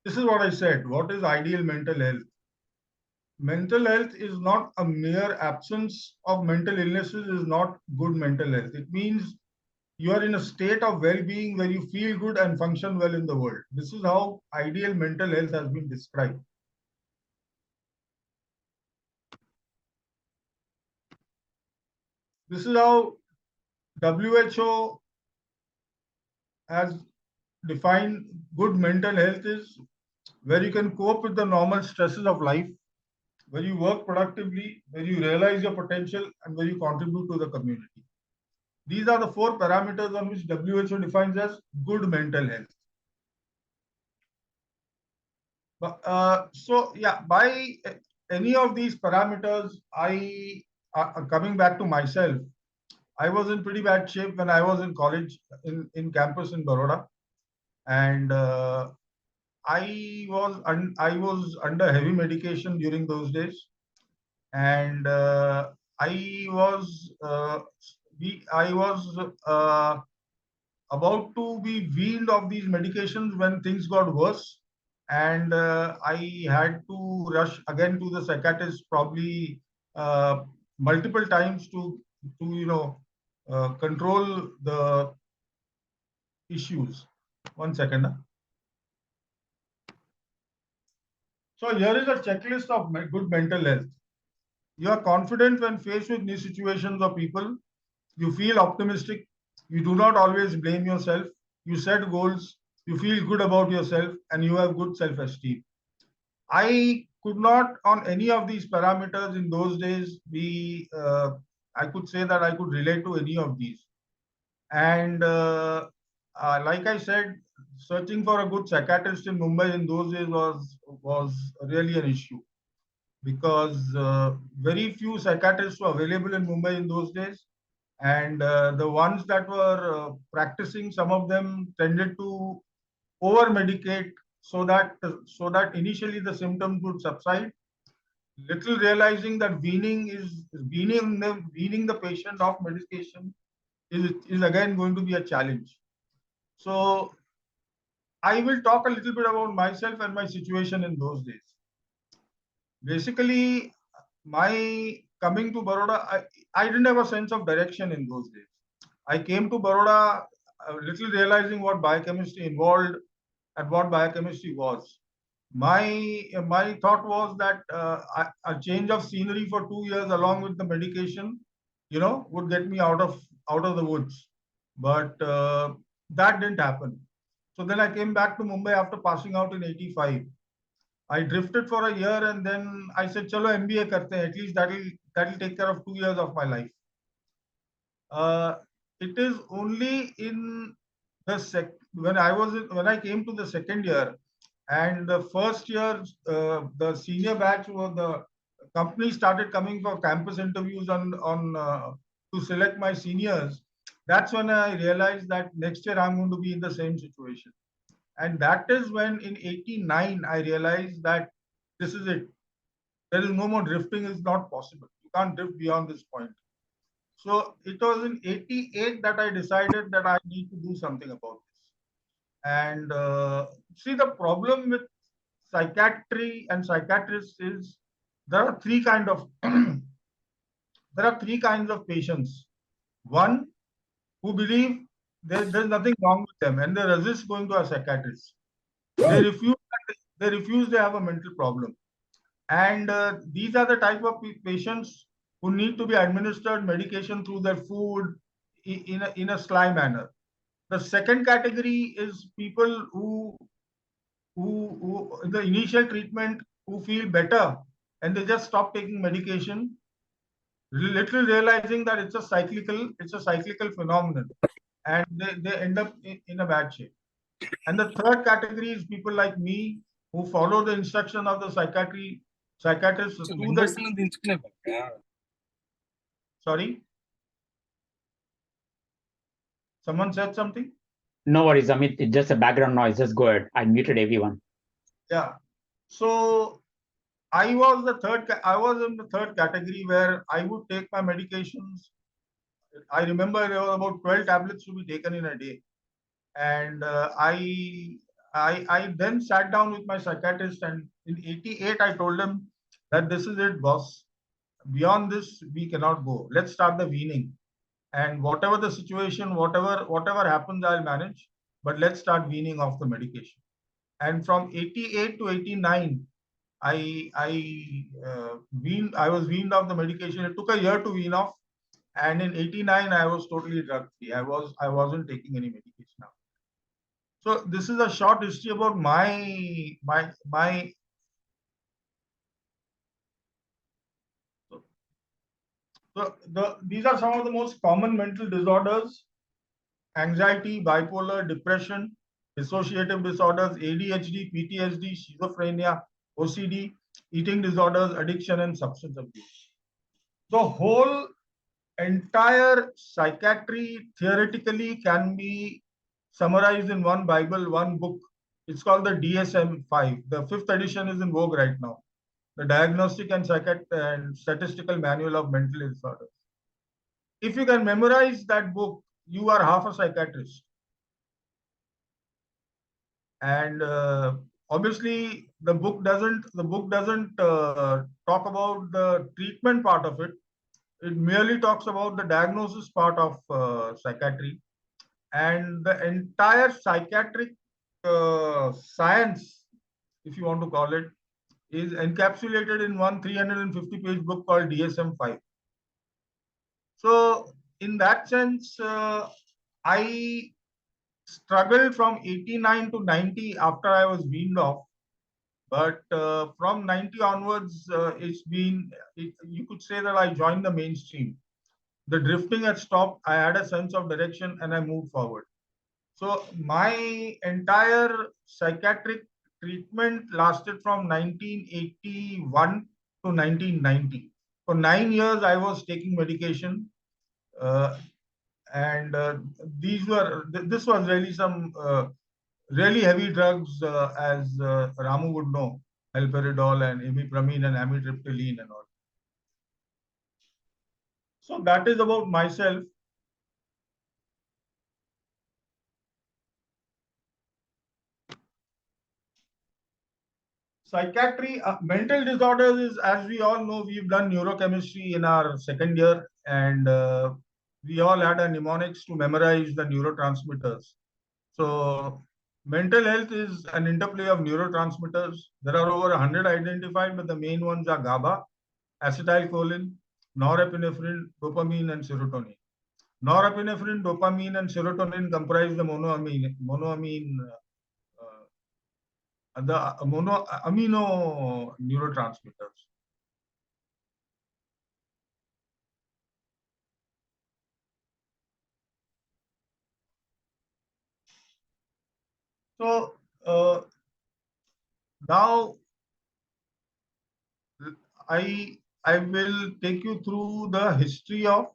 This is what I said. What is ideal mental health? Mental health is not a mere absence of mental illnesses, is not good mental health. It means you are in a state of well-being where you feel good and function well in the world. This is how ideal mental health has been described. This is how WHO has defined good mental health is where you can cope with the normal stresses of life, where you work productively, where you realize your potential, and where you contribute to the community. These are the four parameters on which WHO defines as good mental health. So yeah, by any of these parameters, coming back to myself, I was in pretty bad shape when I was in college in campus in Baroda, and I was under heavy medication during those days, and I was I was about to be weaned of these medications when things got worse, and I had to rush again to the psychiatrist probably uh, multiple times to control the issues. 1 second. So here is a checklist of good mental health. You are confident when faced with new situations or people. You feel optimistic. You do not always blame yourself. You set goals. You feel good about yourself and you have good self esteem. I could not, on any of these parameters in those days, I could say that I could relate to any of these. And like I said, searching for a good psychiatrist in Mumbai in those days was really an issue because very few psychiatrists were available in Mumbai in those days, and the ones that were practicing, some of them tended to over medicate so that initially the symptoms would subside, little realizing that weaning the patient off medication is again going to be a challenge. So I will talk a little bit about myself and my situation in those days. Basically, my coming to Baroda, I didn't have a sense of direction in those days. I came to Baroda little realizing what biochemistry involved and what biochemistry was. My thought was that a change of scenery for 2 years along with the medication, would get me out of the woods. But that didn't happen. So then I came back to Mumbai after passing out in '85. I drifted for a year and then I said, "Chalo MBA karte hain. At least that'll take care of 2 years of my life." Uh, it is only in the when I came to the second year and the first year, the senior batch was the company started coming for campus interviews on to select my seniors. That's when I realized that next year I'm going to be in the same situation. And that is when in '89 I realized that this is it. There is no more drifting, is not possible. You can't drift beyond this point. So it was in '88 that I decided that I need to do something about this. And see, the problem with psychiatry and psychiatrists is there are three kind of there are three kinds of patients. One who believe there's nothing wrong with them and they resist going to a psychiatrist. They refuse. They have a mental problem, and these are the type of patients who need to be administered medication through their food in a sly manner. The second category is people who in the initial treatment who feel better and they just stop taking medication, little realizing that it's a cyclical phenomenon, and they end up in a bad shape. And the third category is people like me who follow the instruction of the psychiatrist So through the windows ను దించుకునే sorry, someone said something. No worries, Amit. It's just a background noise. Just go ahead. I muted everyone. Yeah. So I was in the third category where I would take my medications. I remember there were about 12 tablets to be taken in a day, and I then sat down with my psychiatrist, and in 88, I told him that this is it, boss. Beyond this, we cannot go. Let's start the weaning. And whatever the situation, whatever happens, I'll manage. But let's start weaning off the medication. And from 88 to 89, I was weaned off the medication. It took a year to wean off, and in 89 I was totally drug free. I wasn't taking any medication now. So this is a short history about my. So these are some of the most common mental disorders: anxiety, bipolar, depression, dissociative disorders, ADHD, PTSD, schizophrenia, OCD, eating disorders, addiction, and substance abuse. The whole entire psychiatry theoretically can be summarized in one Bible, one book. It's called the DSM-5. The fifth edition is in vogue right now. The Diagnostic and Statistical Manual of Mental Disorders. If you can memorize that book, you are half a psychiatrist. And obviously, the book doesn't talk about the treatment part of it. It merely talks about the diagnosis part of psychiatry, and the entire psychiatric science, if you want to call it, is encapsulated in one 350-page book called DSM-5. So, in that sense, I struggled from 89 to 90 after I was weaned off. But from 90 onwards, you could say that I joined the mainstream. The drifting had stopped. I had a sense of direction and I moved forward. So my entire psychiatric treatment lasted from 1981 to 1990. For 9 years, I was taking medication, uh, and this was really some really heavy drugs, as Ramu would know, alperidol and imipramine and amitriptyline and all. So that is about myself. Psychiatry, mental disorders is, as we all know, we've done neurochemistry in our second year, and we all had a mnemonics to memorize the neurotransmitters. So mental health is an interplay of neurotransmitters. There are over 100 identified, but the main ones are GABA, acetylcholine, norepinephrine, dopamine, and serotonin. Norepinephrine, dopamine, and serotonin comprise the amino neurotransmitters. So now I will take you through the history of.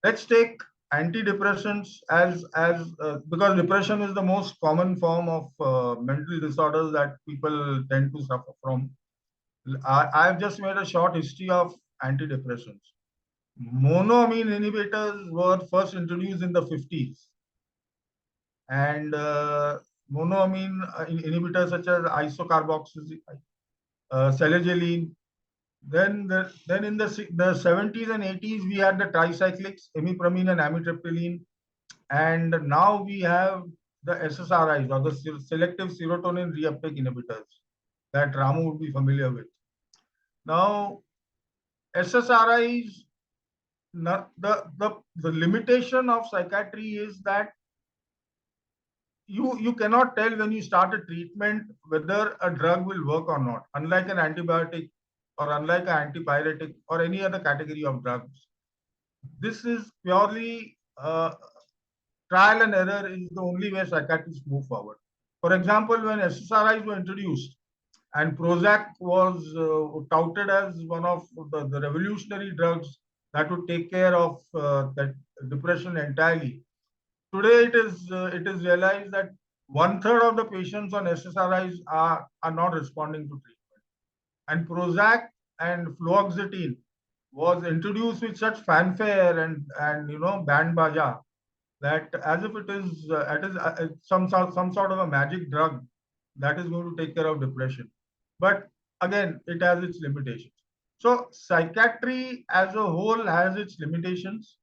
Let's take antidepressants as because depression is the most common form of mental disorders that people tend to suffer from. I've just made a short history of antidepressants. Monoamine inhibitors were first introduced in the 50s, and monoamine inhibitors such as isocarboxylate, selegiline. Then in the 70s and 80s, we had the tricyclics, imipramine and amitriptyline, and now we have the SSRIs, or the selective serotonin reuptake inhibitors, that Ramu would be familiar with. Now, SSRIs, the limitation of psychiatry is that you cannot tell when you start a treatment whether a drug will work or not, unlike an antibiotic or unlike an antipyretic or any other category of drugs. This is purely trial and error is the only way psychiatrists move forward. For example, when SSRIs were introduced and Prozac was touted as one of the revolutionary drugs that would take care of that depression entirely, today it is realized that one-third of the patients on SSRIs are not responding to treatment. And Prozac and fluoxetine was introduced with such fanfare and band baja, that as if it is some sort of a magic drug that is going to take care of depression. But again, it has its limitations. So psychiatry as a whole has its limitations,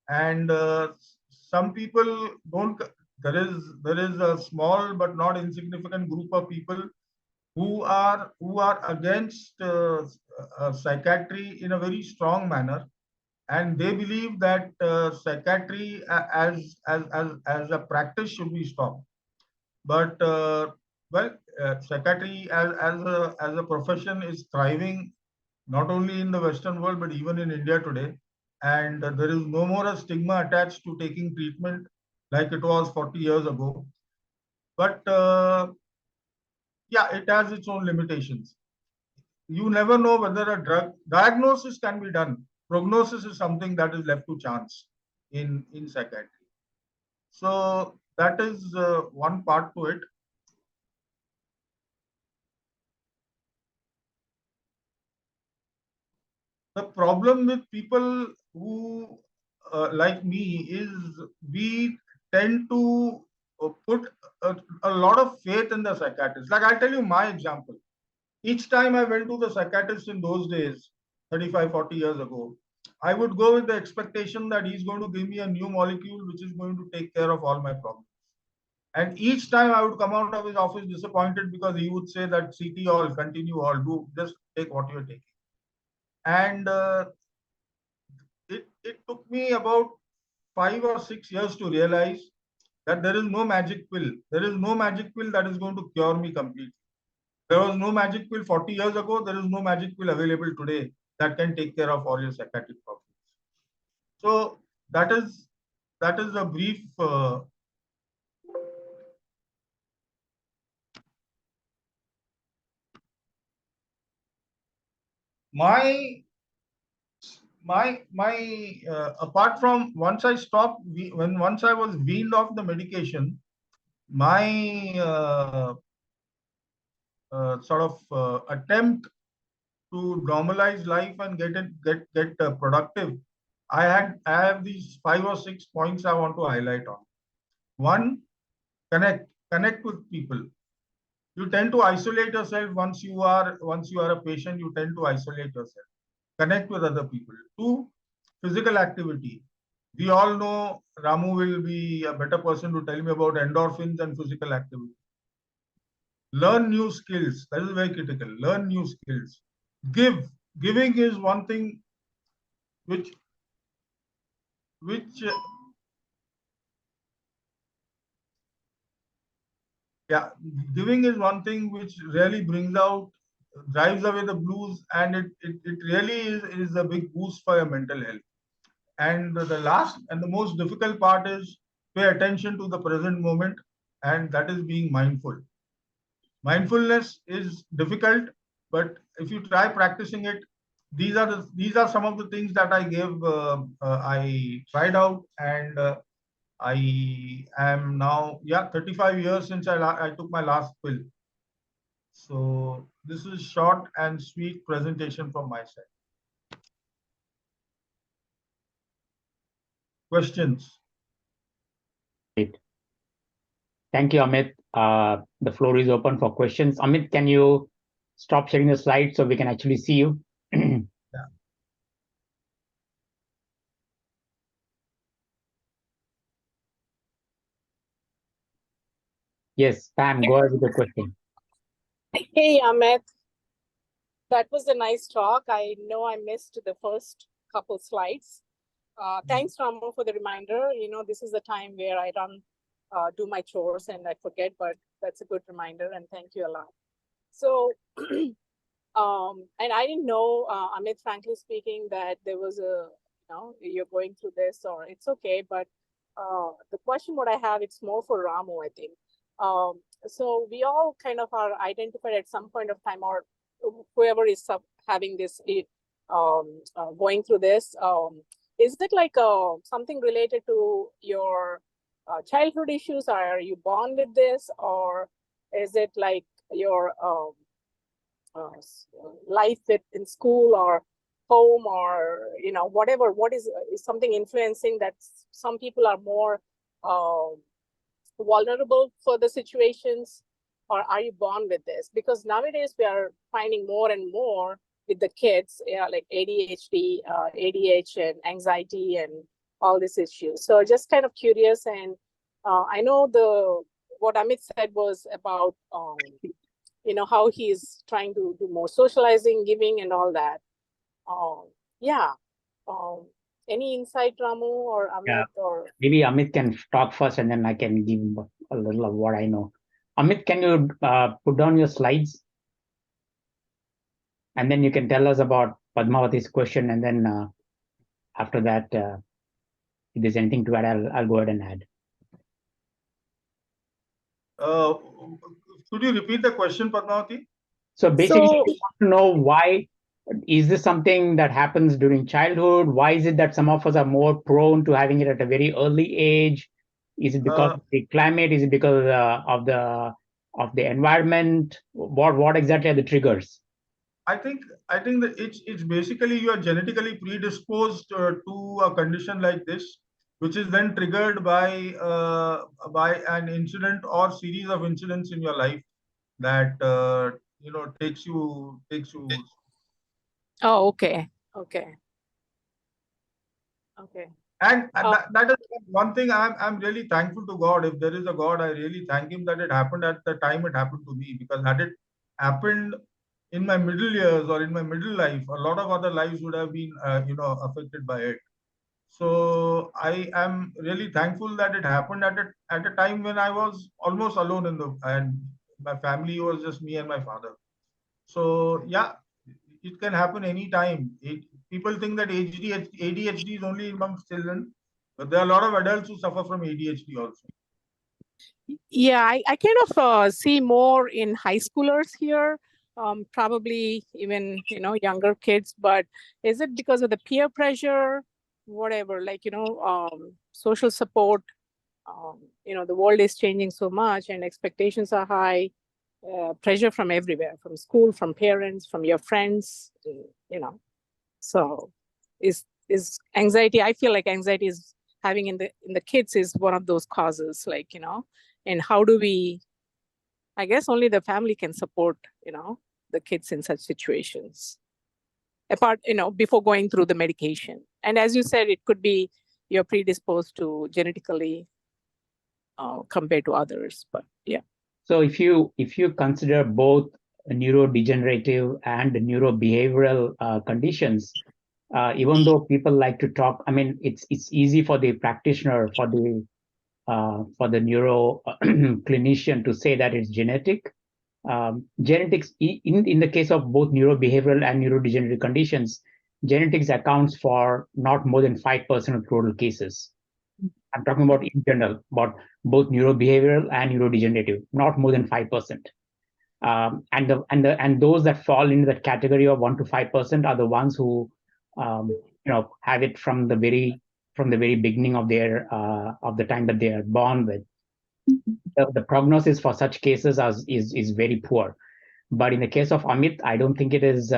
and some people don't. There is a small but not insignificant group of people who are against psychiatry in a very strong manner, and they believe that psychiatry as a practice should be stopped. But well, psychiatry as a profession is thriving not only in the Western world but even in India today, and there is no more a stigma attached to taking treatment like it was 40 years ago. But yeah, it has its own limitations. You never know whether a drug diagnosis can be done. Prognosis is something that is left to chance in psychiatry. So that is one part to it. The problem with people who like me is we tend to put a lot of faith in the psychiatrist. Like I'll tell you my example. Each time I went to the psychiatrist in those days, 35, 40 years ago, I would go with the expectation that he's going to give me a new molecule which is going to take care of all my problems. And each time I would come out of his office disappointed because he would say that CT all, continue all, do just take what you're taking. And it took me about 5 or 6 years to realize that there is no magic pill. There is no magic pill that is going to cure me completely. There was no magic pill 40 years ago. There is no magic pill available today that can take care of all your psychiatric problems. So that is a brief. My apart from once I stopped when once I was weaned off the medication, my sort of attempt to normalize life and get productive. I have these 5 or 6 points I want to highlight on. One, connect with people. You tend to isolate yourself once you are a patient. You tend to isolate yourself. Connect with other people. Two, physical activity. We all know Ramu will be a better person to tell me about endorphins and physical activity. Learn new skills. That is very critical. Learn new skills. Giving is one thing which which yeah, giving is one thing which really brings out, drives away the blues, and it really is a big boost for your mental health. And the last and the most difficult part is pay attention to the present moment, and that is being mindful. Mindfulness is difficult, but if you try practicing it, these are some of the things that I tried out, and I am now, yeah, 35 years since I took my last pill. So this is short and sweet presentation from my side. Questions? Great. Thank you, Amit. The floor is open for questions. Amit, can you stop sharing the slides so we can actually see you? Yeah. Yes, Pam, go ahead with the question. Hey, Amit. That was a nice talk. I know I missed the first couple slides. Thanks, Ramu, for the reminder. You know, this is the time where I don't do my chores and I forget, but that's a good reminder, and thank you a lot. So, and I didn't know, Amit, frankly speaking, that there was you're going through this, or it's okay. But the question what I have, it's more for Ramu, I think. So we all kind of are identified at some point of time, or whoever is having this, going through this. Is it like something related to your childhood issues? Are you born with this, or is it like your life in school, or home, or whatever, what is something influencing that some people are more vulnerable for the situations, or are you born with this? Because nowadays we are finding more and more with the kids, like ADHD, ADHD, and anxiety, and all these issues. So just kind of curious, and I know what Amit said was about how he's trying to do more socializing, giving, and all that. Yeah. Any insight, Ramu or Amit? Yeah. Or Maybe Amit can talk first, and then I can give a little of what I know. Amit, can you put down your slides? And then you can tell us about Padmavati's question, and then after that, if there's anything to add, I'll go ahead and add. Could you repeat the question, Padmavati? So basically, we want to know why is this something that happens during childhood? Why is it that some of us are more prone to having it at a very early age? Is it because of the climate? Is it because of the environment? What exactly are the triggers? I think that it's basically you are genetically predisposed to a condition like this, which is then triggered by an incident or series of incidents in your life that takes you. Oh, okay. And that is one thing I'm really thankful to God. If there is a God, I really thank Him that it happened at the time it happened to me. Because had it happened in my middle years or in my middle life, a lot of other lives would have been affected by it. So I am really thankful that it happened at a time when I was almost alone and my family was just me and my father. So yeah, it can happen anytime. People think that ADHD is only amongst children, but there are a lot of adults who suffer from ADHD also. Yeah, I kind of see more in high schoolers here, probably even younger kids. But is it because of the peer pressure, whatever, like social support? The world is changing so much, and expectations are high. Pressure from everywhere, from school, from parents, from your friends. So is anxiety? I feel like anxiety is having in the kids is one of those causes, like and how do we, I guess only the family can support the kids in such situations, apart before going through the medication. And as you said, it could be you're predisposed to genetically compared to others, but yeah. So if you consider both neurodegenerative and neurobehavioral conditions, even though people like to talk, I mean, it's easy for the practitioner, for the neuro clinician to say that it's genetic. Genetics, in the case of both neurobehavioral and neurodegenerative conditions, genetics accounts for not more than 5% of total cases. I'm talking about in general, about both neurobehavioral and neurodegenerative, not more than 5%. And those that fall into that category of 1 to 5% are the ones who have it from the very beginning of their of the time that they are born with. The prognosis for such cases is very poor. But in the case of Amit, I don't think it is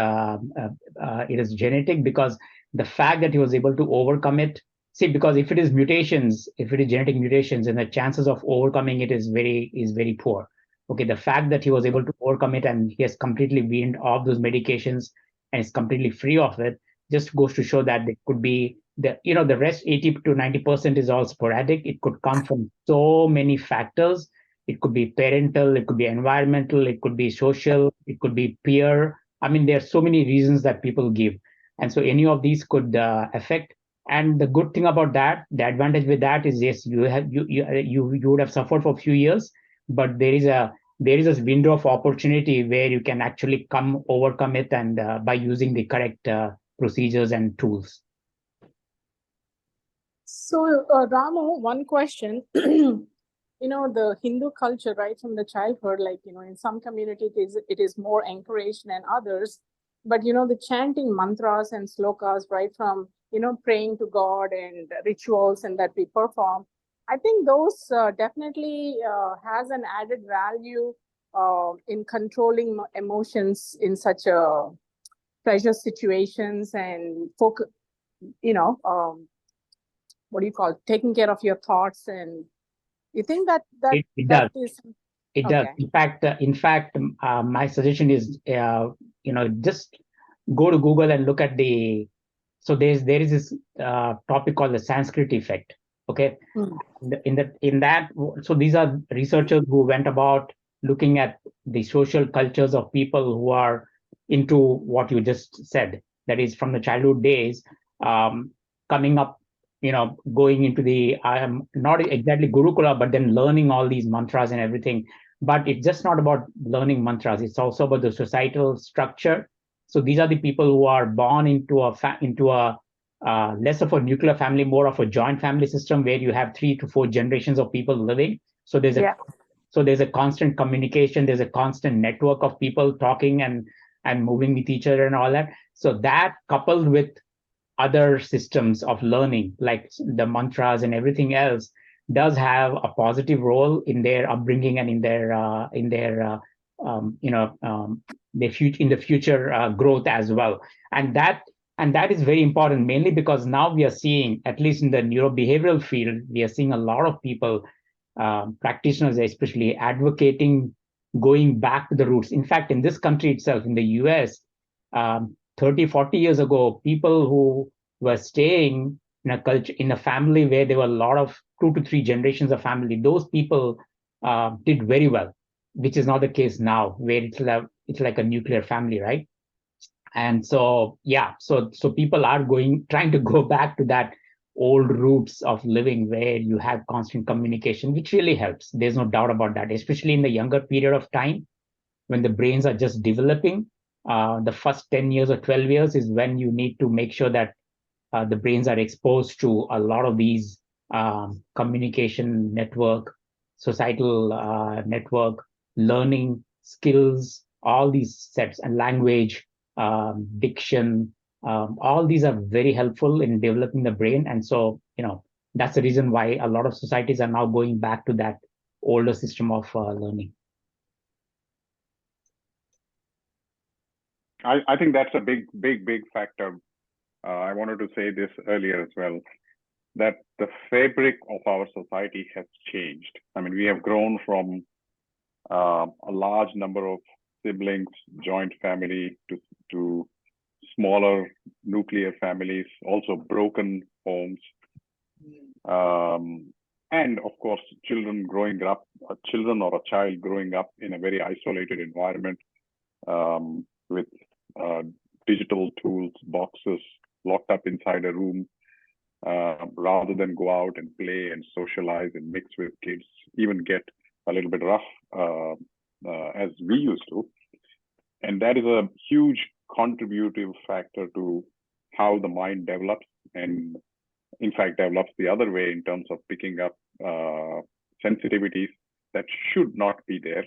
genetic, because the fact that he was able to overcome it. See, because if it is genetic mutations, then the chances of overcoming it is very poor. Okay, the fact that he was able to overcome it and he has completely weaned off those medications and is completely free of it just goes to show that it could be the rest 80 to 90% is all sporadic. It could come from so many factors. It could be parental, it could be environmental, it could be social, it could be peer. I mean, there are so many reasons that people give. And so any of these could affect. And the good thing about that, the advantage with that is, yes, you would have suffered for a few years, but there is a window of opportunity where you can actually overcome it, and by using the correct procedures and tools. So, Ramu, one question. The Hindu culture, right from the childhood, like, in some communities, it is more encouraged than others. But, the chanting mantras and slokas, right from, praying to God and rituals and that we perform, I think those definitely has an added value in controlling emotions in such a pressure situations and focus, what do you call it? Taking care of your thoughts. And you think that It that does. is It does. okay. In fact, my suggestion is, just go to Google and look at so there is this topic called the Sanskrit effect. Okay. Hmm. In that, so these are researchers who went about looking at the social cultures of people who are into what you just said. That is from the childhood days, coming up, going into I am not exactly Gurukula, but then learning all these mantras and everything. But it's just not about learning mantras. It's also about the societal structure. So these are the people who are born into a less of a nuclear family, more of a joint family system where you have 3 to 4 generations of people living. So there's a constant communication. There's a constant network of people talking and moving with each other and all that. So that coupled with other systems of learning, like the mantras and everything else, does have a positive role in their upbringing and in the future growth as well. And that is very important, mainly because now we are seeing, at least in the neurobehavioral field, we are seeing a lot of people, practitioners especially, advocating going back to the roots. In fact, in this country itself, in the US, 30, 40 years ago, people who were staying in a culture, in a family where there were a lot of 2 to 3 generations of family, those people did very well, which is not the case now, where it's like a nuclear family, right? And so, yeah, so people are trying to go back to that old roots of living where you have constant communication, which really helps. There's no doubt about that, especially in the younger period of time when the brains are just developing. The first 10 years or 12 years is when you need to make sure that the brains are exposed to a lot of these communication network, societal network, learning skills, all these sets, and language, diction, all these are very helpful in developing the brain. And so, that's the reason why a lot of societies are now going back to that older system of learning. I think that's a big factor. I wanted to say this earlier as well, that the fabric of our society has changed. I mean, we have grown from a large number of siblings, joint family, to smaller nuclear families, also broken homes. And of course, children or a child growing up in a very isolated environment, with digital tools, boxes, locked up inside a room, rather than go out and play and socialize and mix with kids, even get a little bit rough as we used to. And that is a huge contributive factor to how the mind develops, and in fact develops the other way in terms of picking up sensitivities that should not be there,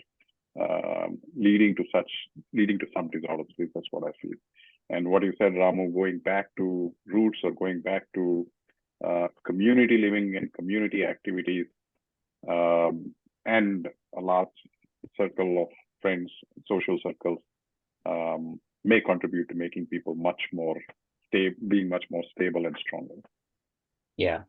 leading to some disorders. That's what I feel. And what you said, Ramu, going back to roots or going back to community living and community activities, and a large circle of friends, social circles, may contribute to making people being much more stable and stronger. Yeah.